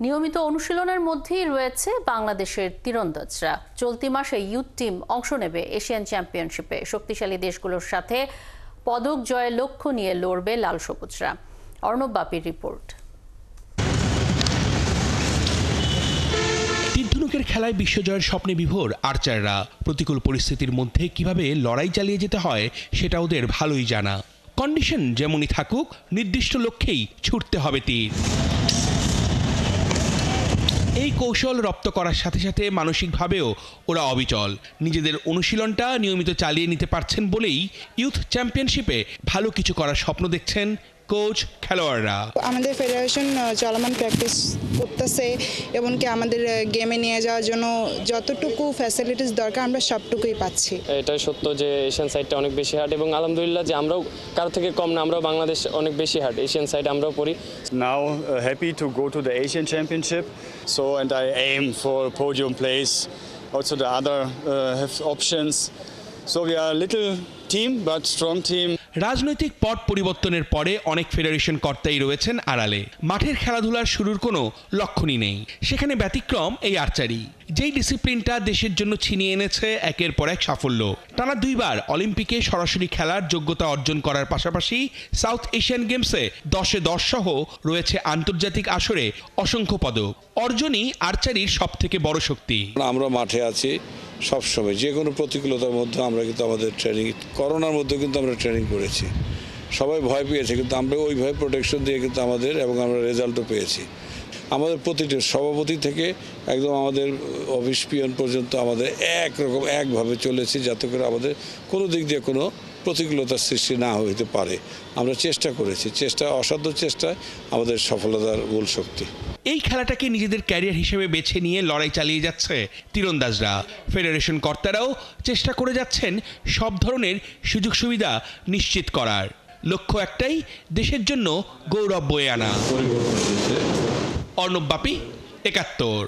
নিয়মিত অনুশীলনের মধ্যেই রয়েছে বাংলাদেশের তীরন্দাজরা। চলতি মাসে ইউথ টিম অংশ নেবে এশিয়ান চ্যাম্পিয়নশিপে। শক্তিশালী দেশগুলোর সাথে পদক জয়ের লক্ষ্য নিয়ে লড়বে লাল সবুজরা। অর্ণব বাপির রিপোর্ট। তীর-ধনুকের খেলায় বিশ্বজয়ের স্বপ্নে বিভোর আর্চাররা। প্রতিকূল পরিস্থিতির মধ্যে কিভাবে লড়াই চালিয়ে যেতে হয় সেটা ওদের ভালোই জানা। কন্ডিশন যেমনই থাকুক, নির্দিষ্ট লক্ষ্যেই ছুটতে হবে তীর। এই কৌশল রপ্ত করার সাথে সাথে মানসিকভাবেও ওরা অবিচল। নিজেদের অনুশীলনটা নিয়মিত চালিয়ে নিতে পারছেন বলেই ইউথ চ্যাম্পিয়নশিপে ভালো কিছু করার স্বপ্ন দেখছেন কোচ, খেলোয়াড়রা। আমাদের ফেডারেশন চলমান প্র্যাকটিস করতেছে, এমনকি আমাদের গেমে নিয়ে যাওয়ার জন্য যতটুকু ফ্যাসিলিটিস দরকার আমরা সবটুকুই পাচ্ছি। এটাই সত্য যে এশিয়ান সাইডটা অনেক বেশি হার্ড, এবং আলহামদুলিল্লাহ যে আমরাও কারো থেকে কম না, আমরাও বাংলাদেশ অনেক বেশি হার্ড এশিয়ান সাইড আমরাও পড়ি। Now happy to go to the Asian Championship, so and I aim for podium place. Also the other have options. So we are a little team but strong team. রাজনৈতিক পট পরিবর্তনের পরে অনেক federation কর্তাই রয়েছেন আড়ালে। মাঠের খেলাধুলার শুরুর কোনো লক্ষণই নেই। সেখানে ব্যতিক্রম এই আর্চারি, যেই ডিসিপ্লিনটা দেশের জন্য ছিনিয়ে এনেছে একের পর এক সাফল্য। টানা 2 বার অলিম্পিকে সরাসরি খেলার যোগ্যতা অর্জন করার পাশাপাশি সাউথ এশিয়ান গেমসে 10-এ 10 সহ রয়েছে আন্তর্জাতিক আসরে অসংখ্য পদক। অর্জনই আর্চারির সব থেকে বড় শক্তি। আমরা মাঠে আছি সবসময়, যে কোনো প্রতিকূলতার মধ্যে আমরা কিন্তু আমাদের ট্রেনিং, করোনার মধ্যে কিন্তু আমরা ট্রেনিং করেছি। সবাই ভয় পেয়েছে, কিন্তু আমরা ওই ভয় প্রোটেকশন দিয়ে কিন্তু আমাদের, এবং আমরা রেজাল্টও পেয়েছি। আমাদের প্রতিটি সভাপতি থেকে একদম আমাদের অফিস পিয়ন পর্যন্ত আমাদের একরকম একভাবে চলেছি, যাতে করে আমাদের কোনো দিক দিয়ে কোনো প্রতিকূলতার সৃষ্টি না হইতে পারে। আমরা চেষ্টা করেছি, অসাধ্য চেষ্টায় আমাদের সফলতার মূল শক্তি। এই খেলাটাকে নিজেদের ক্যারিয়ার হিসেবে বেছে নিয়ে লড়াই চালিয়ে যাচ্ছে তীরন্দাজরা। ফেডারেশন কর্তারাও চেষ্টা করে যাচ্ছেন সব ধরনের সুযোগ সুবিধা নিশ্চিত করার। লক্ষ্য একটাই, দেশের জন্য গৌরব বয়ে আনা। অর্ণব বাপি, ৭১।